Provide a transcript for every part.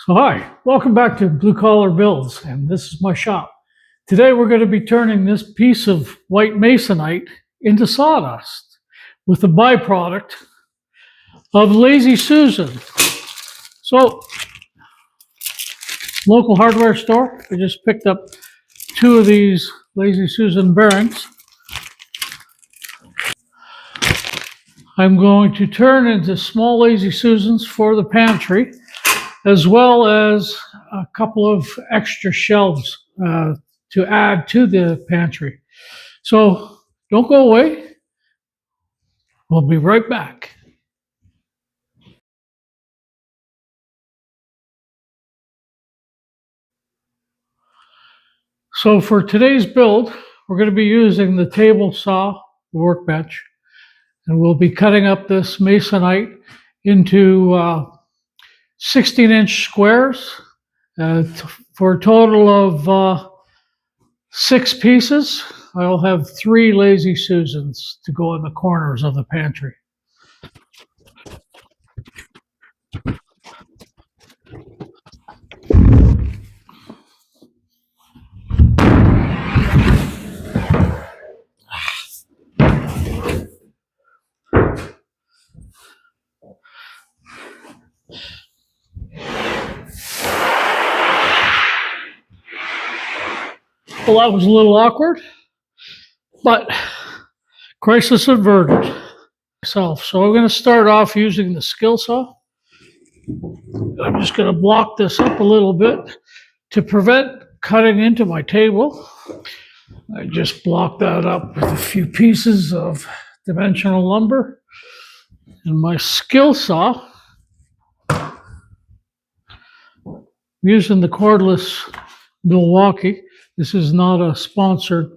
So hi, welcome back to Blue Collar Builds, and this is my shop. Today we're going to be turning this piece of white masonite into sawdust with the byproduct of Lazy Susan. So, local hardware store, I just picked up 2 of these Lazy Susan bearings. I'm going to turn into small Lazy Susans for the pantry, as well as a couple of extra shelves to add to the pantry. So don't go away. We'll be right back. So for today's build, we're going to be using the table saw workbench, and we'll be cutting up this masonite into 16-inch squares for a total of 6 pieces. I'll have 3 Lazy Susans to go in the corners of the pantry. Well, that was a little awkward, but crisis averted. So I'm going to start off using the skill saw. I'm just going to block this up a little bit to prevent cutting into my table. I just block that up with a few pieces of dimensional lumber. And my skill saw, using the cordless Milwaukee. This is not a sponsored.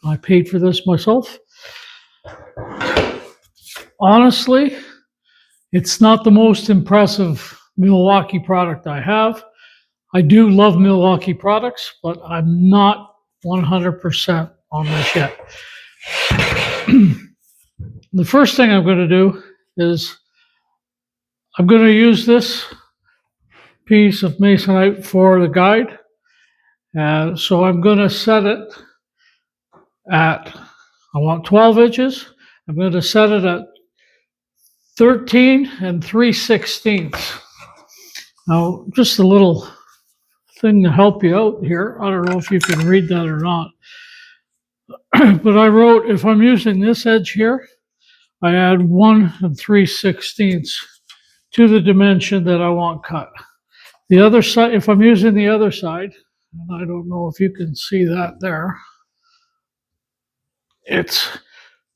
I paid for this myself. Honestly, it's not the most impressive Milwaukee product I have. I do love Milwaukee products, but I'm not 100% on this yet. The first thing I'm going to do is I'm going to use this piece of masonite for the guide. So I'm going to set it at, I want 12 inches. I'm going to set it at 13 3/16. Now, just a little thing to help you out here. I don't know if you can read that or not. But I wrote, if I'm using this edge here, I add 1 3/16 to the dimension that I want cut. The other side, if I'm using the other side, and I don't know if you can see that there, it's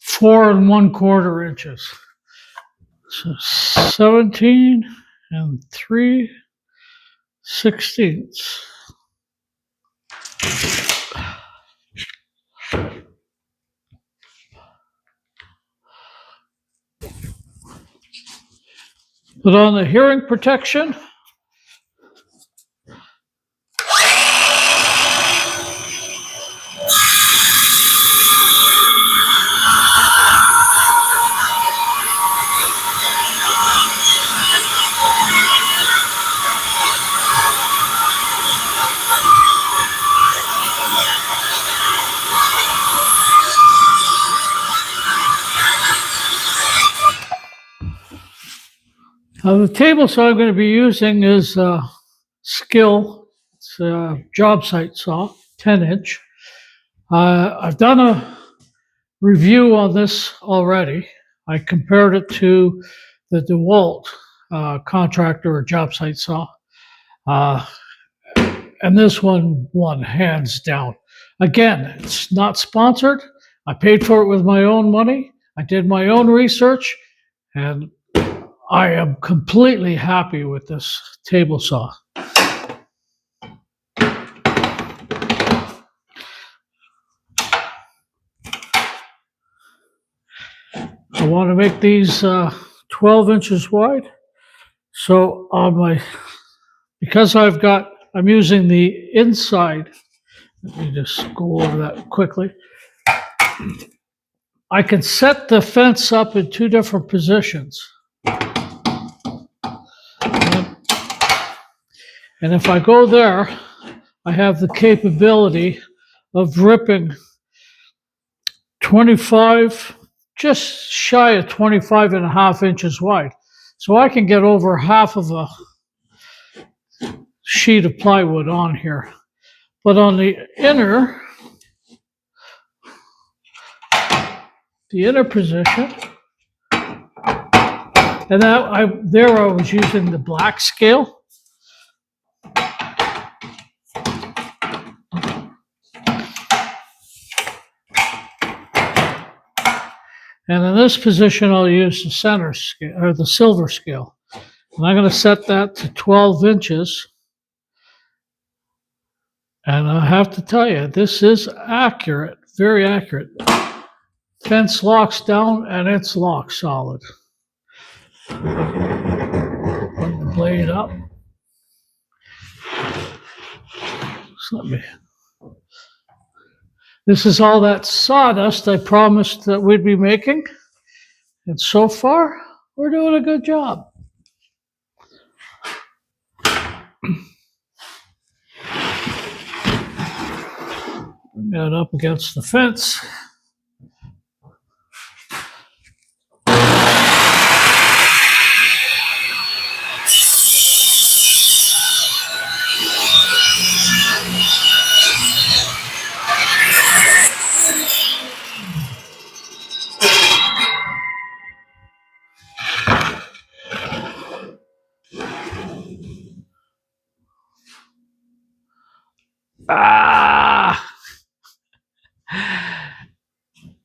4 1/4 inches. So 17 3/16. Put on the hearing protection. The table saw I'm going to be using is Skill. It's a job site saw, 10-inch. I've done a review on this already. I compared it to the DeWalt contractor or job site saw. And this one won hands down. Again, it's not sponsored. I paid for it with my own money. I did my own research, and I am completely happy with this table saw. I want to make these 12 inches wide. So because I'm using the inside, let me just go over that quickly. I can set the fence up in 2 different positions. And if I go there, I have the capability of ripping 25, just shy of 25.5 inches wide. So I can get over half of a sheet of plywood on here. But on the inner position, and I was using the black scale. And in this position, I'll use the center scale, or the silver scale. And I'm going to set that to 12 inches. And I have to tell you, this is accurate, very accurate. Fence locks down, and it's locked solid. Put the blade up. This is all that sawdust I promised that we'd be making. And so far, we're doing a good job. Bring that up against the fence.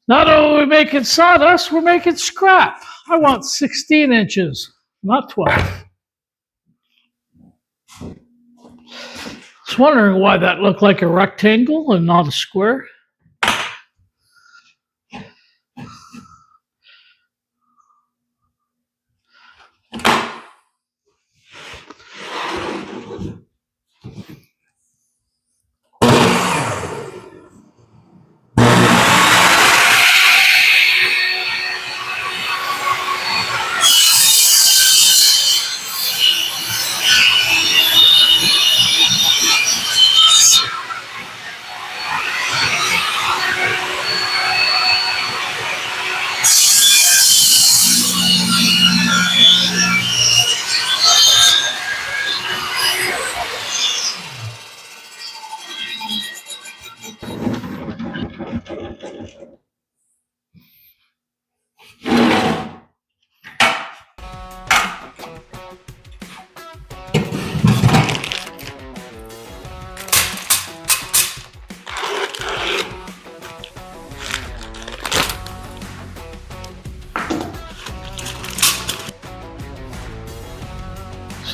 Not only are we making sawdust, we're making scrap. I want 16 inches, not 12. I was wondering why that looked like a rectangle and not a square.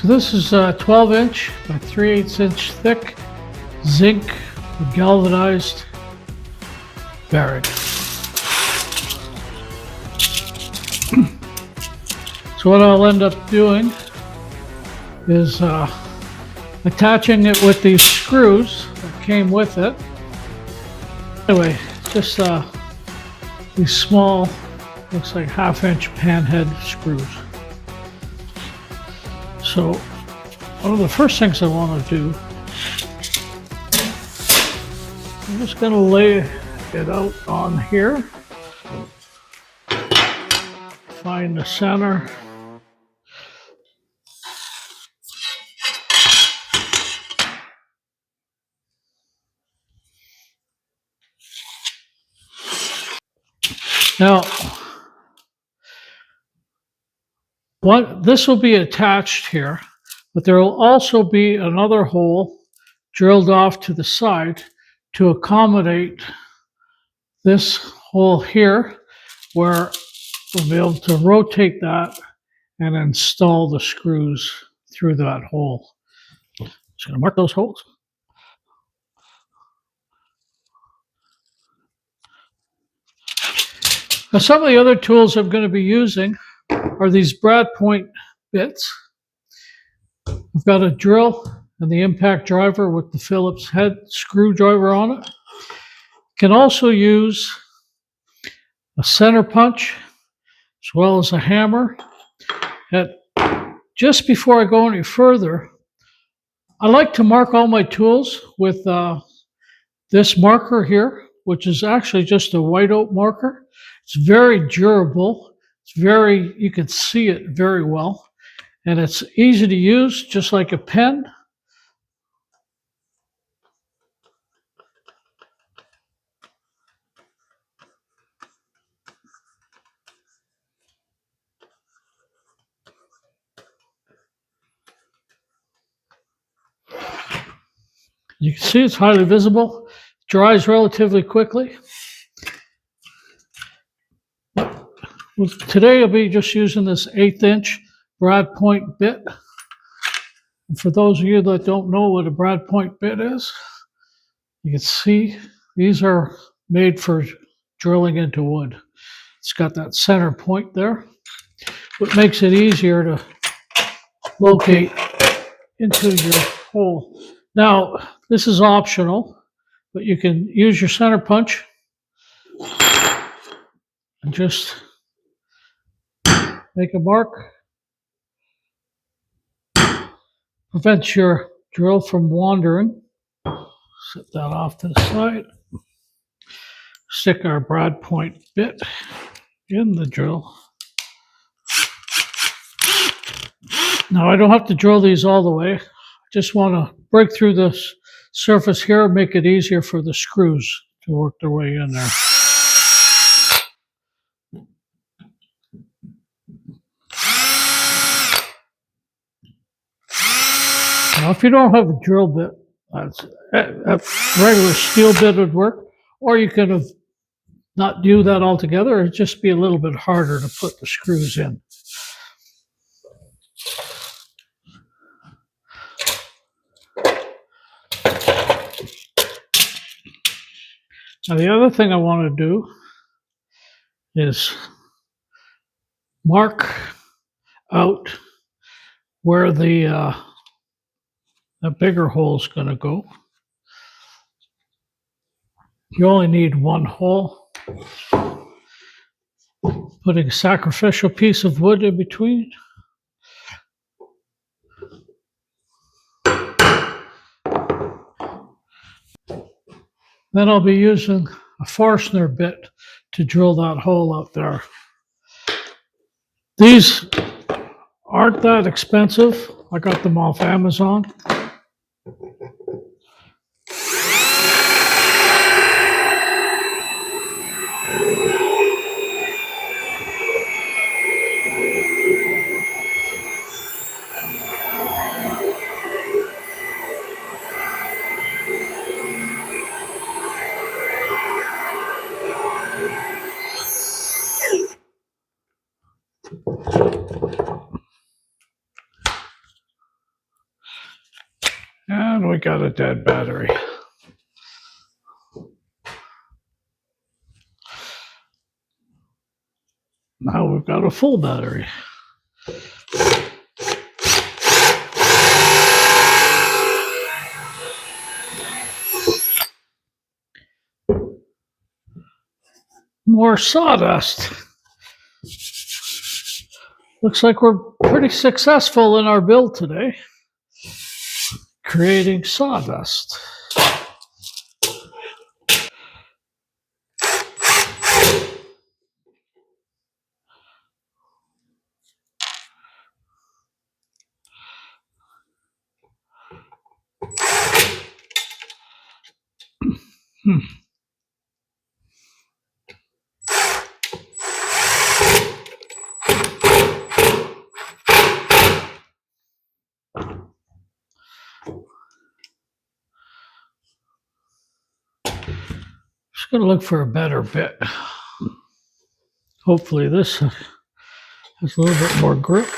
So this is a 12-inch by 3/8 thick zinc with galvanized bearing. So what I'll end up doing is attaching it with these screws that came with it. Anyway, just these small, looks like 1/2-inch panhead screws. So one of the first things I want to do, I'm just going to lay it out on here. Find the center. Now, this will be attached here, but there will also be another hole drilled off to the side to accommodate this hole here, where we'll be able to rotate that and install the screws through that hole. Just going to mark those holes. Now, some of the other tools I'm going to be using are these brad point bits. I've got a drill and the impact driver with the Phillips head screwdriver on it. You can also use a center punch as well as a hammer. Just before I go any further, I like to mark all my tools with this marker here, which is actually just a white oak marker. It's very durable. You can see it very well. And it's easy to use, just like a pen. You can see it's highly visible. It dries relatively quickly. Today I'll be just using this 1/8 inch brad point bit. And for those of you that don't know what a brad point bit is, you can see these are made for drilling into wood. It's got that center point there, which makes it easier to locate into your hole. Now, this is optional, but you can use your center punch and just make a mark. Prevents your drill from wandering. Set that off to the side. Stick our brad point bit in the drill. Now I don't have to drill these all the way. I just want to break through this surface here and make it easier for the screws to work their way in there. Now if you don't have a drill bit, a regular steel bit would work, or you could have not do that altogether. It'd just be a little bit harder to put the screws in. Now the other thing I want to do is mark out where the bigger hole is going to go. You only need one hole. Putting a sacrificial piece of wood in between. Then I'll be using a Forstner bit to drill that hole out there. These aren't that expensive. I got them off Amazon. And we got a dead battery. Now we've got a full battery. More sawdust. Looks like we're pretty successful in our build today. Creating sawdust. Just gonna look for a better bit. Hopefully this has a little bit more grip.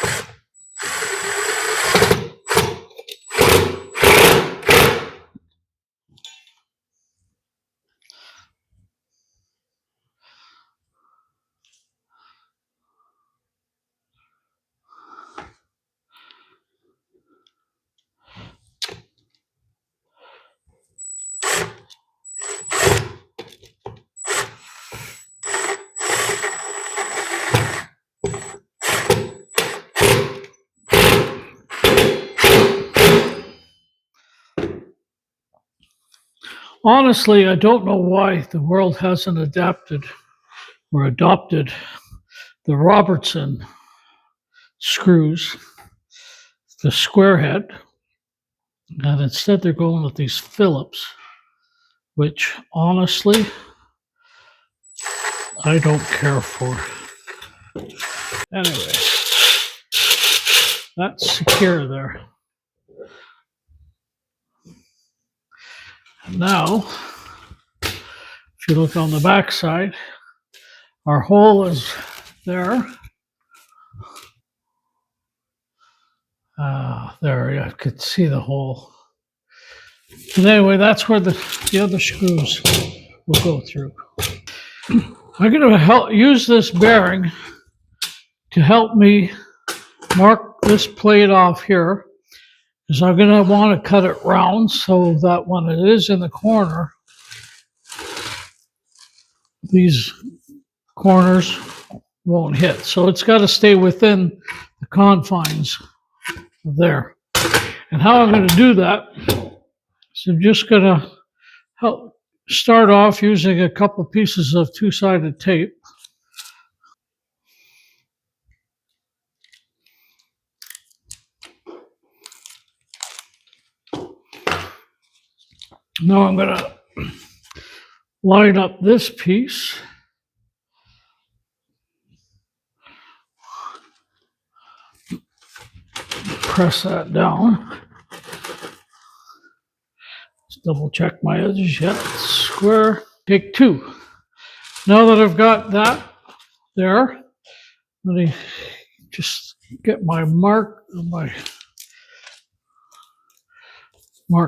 Honestly, I don't know why the world hasn't adapted or adopted the Robertson screws, the square head, and instead they're going with these Phillips, which honestly I don't care for. Anyway, that's secure there. And now, if you look on the back side, our hole is there. There, you could see the hole. And anyway, that's where the other screws will go through. I'm going to use this bearing to help me mark this plate off here, because I'm going to want to cut it round so that when it is in the corner, these corners won't hit. So it's got to stay within the confines of there. And how I'm going to do that is I'm just going to start off using a couple pieces of two-sided tape. Now I'm going to line up this piece. Press that down. Just double check my edges. Yep, square. Take two. Now that I've got that there, let me just get my mark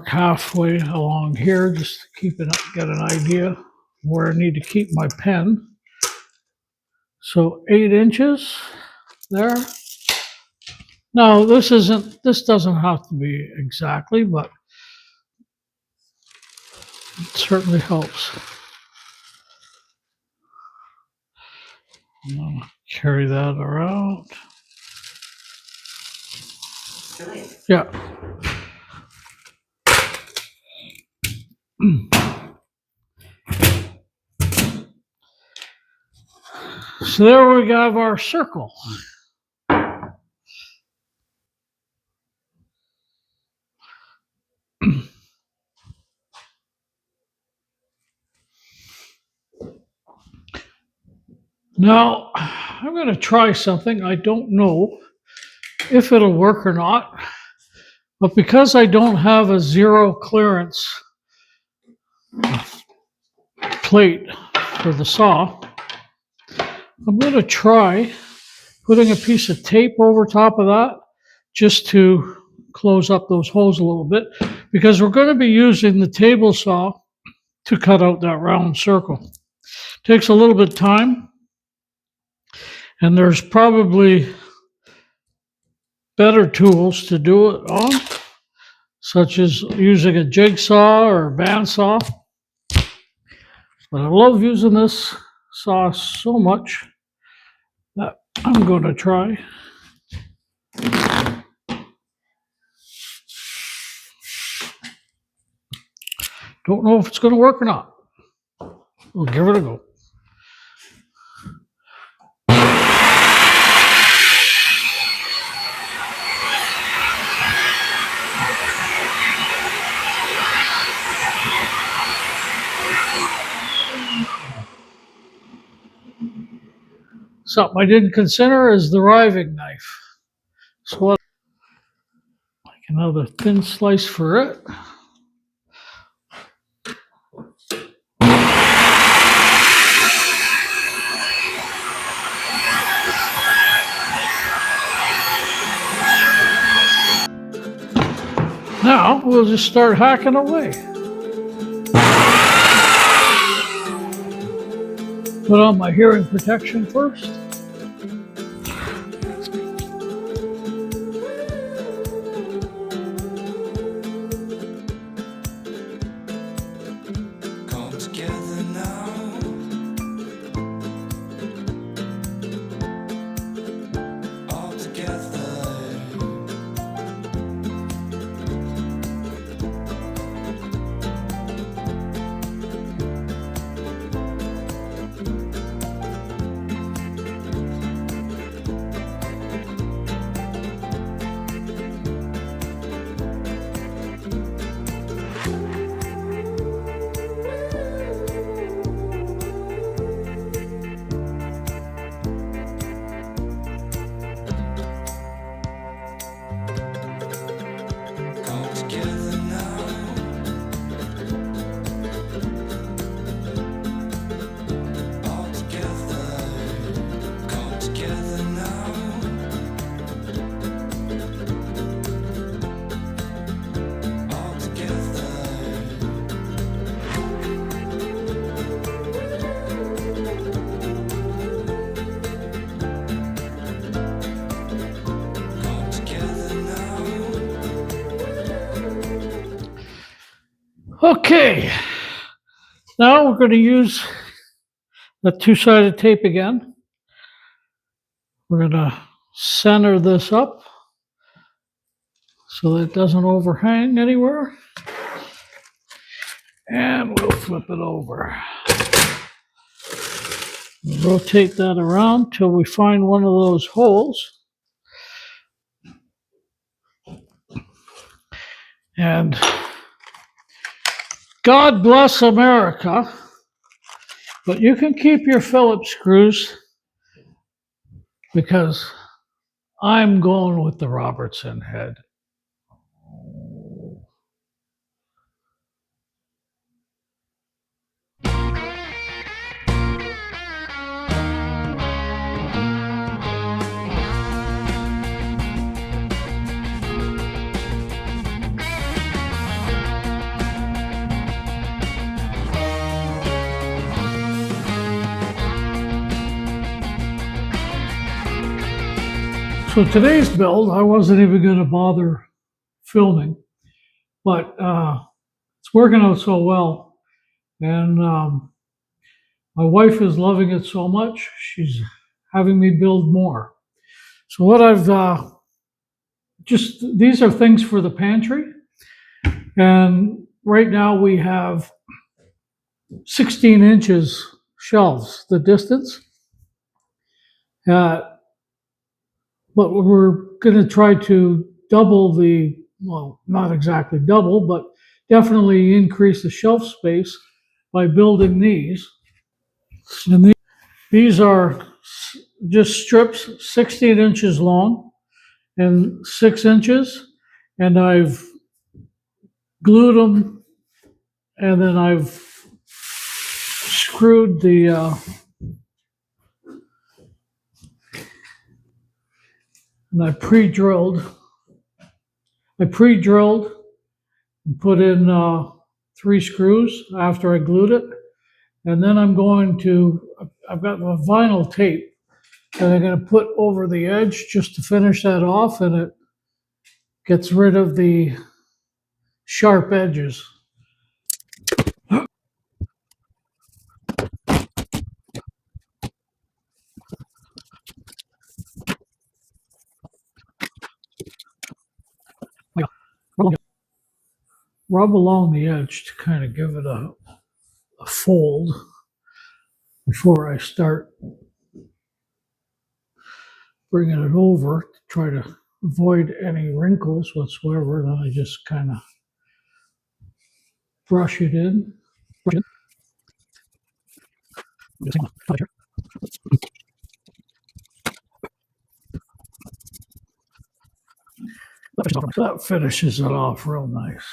halfway along here, just to keep it, get an idea of where I need to keep my pen. So 8 inches there. Now this doesn't have to be exactly, but it certainly helps. I'm gonna carry that around. Yeah. So there we have our circle. Now, I'm going to try something. I don't know if it'll work or not, but because I don't have a zero clearance plate for the saw, I'm going to try putting a piece of tape over top of that just to close up those holes a little bit, because we're going to be using the table saw to cut out that round circle. Takes a little bit of time, and there's probably better tools to do it on, such as using a jigsaw or a bandsaw. But I love using this saw so much that I'm going to try. Don't know if it's going to work or not. We'll give it a go. Something I didn't consider is the riving knife. So like another thin slice for it. Now we'll just start hacking away. Put on my hearing protection first. Okay, now we're going to use the two-sided tape again. We're going to center this up so that it doesn't overhang anywhere. And we'll flip it over. Rotate that around till we find one of those holes. And God bless America, but you can keep your Phillips screws because I'm going with the Robertson head. So today's build, I wasn't even going to bother filming, but it's working out so well. And my wife is loving it so much, she's having me build more. So what I've these are things for the pantry. And right now we have 16 inches shelves, the distance. But we're going to try to double well, not exactly double, but definitely increase the shelf space by building these. And these are just strips 16 inches long and 6 inches. And I've glued them and then I've screwed and I pre-drilled and put in 3 screws after I glued it. And then I've got a vinyl tape that I'm going to put over the edge just to finish that off, and it gets rid of the sharp edges. Rub along the edge to kind of give it a fold before I start bringing it over to try to avoid any wrinkles whatsoever. Then I just kind of brush it in. That finishes it off real nice.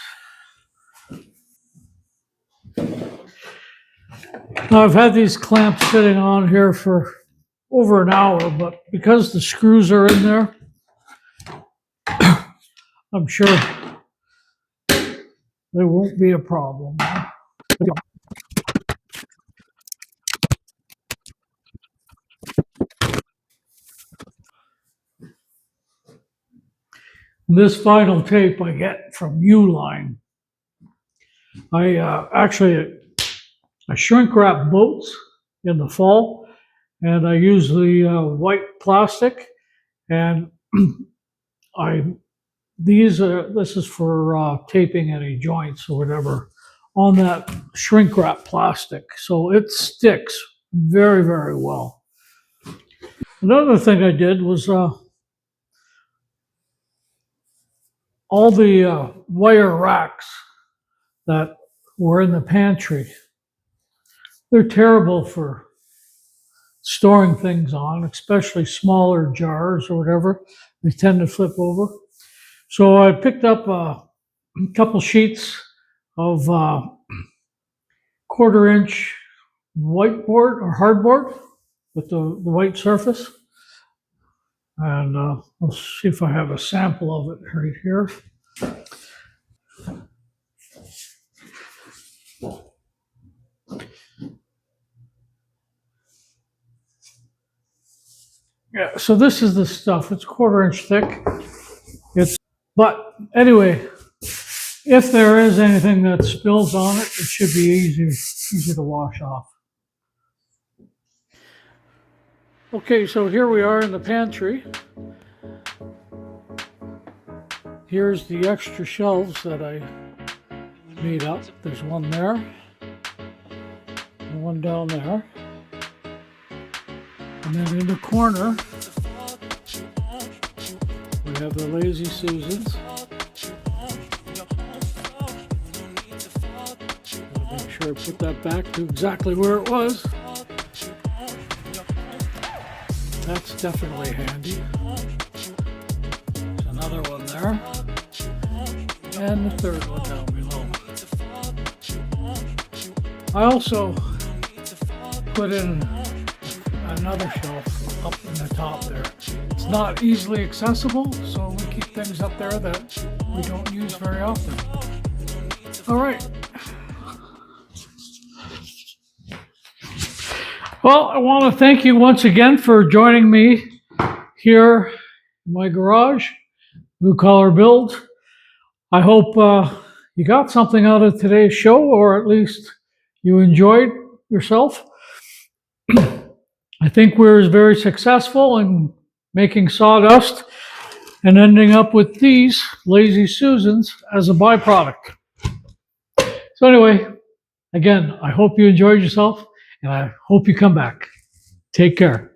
Now I've had these clamps sitting on here for over an hour, but because the screws are in there, I'm sure there won't be a problem. This vinyl tape I get from Uline. I shrink wrap boats in the fall, and I use the white plastic, and this is for taping any joints or whatever on that shrink wrap plastic, so it sticks very, very well. Another thing I did was all the wire racks that were in the pantry. They're terrible for storing things on, especially smaller jars or whatever. They tend to flip over. So I picked up a couple sheets of 1/4-inch whiteboard or hardboard with the white surface. And let's see if I have a sample of it right here. Yeah, so this is the stuff. It's 1/4 inch thick. But anyway, If there is anything that spills on it, it should be easy to wash off. Okay, so here we are in the pantry. Here's the extra shelves that I made up. There's one there, and one down there. And then in the corner, we have the Lazy Susans. Make sure I put that back to exactly where it was. That's definitely handy. There's another one there. And the third one down below. I also put in another shelf up in the top there. It's not easily accessible, so we keep things up there that we don't use very often. All right. Well, I want to thank you once again for joining me here in my garage, Blue Collar Build. I hope you got something out of today's show, or at least you enjoyed yourself. I think we're very successful in making sawdust and ending up with these Lazy Susans as a byproduct. So anyway, again, I hope you enjoyed yourself, and I hope you come back. Take care.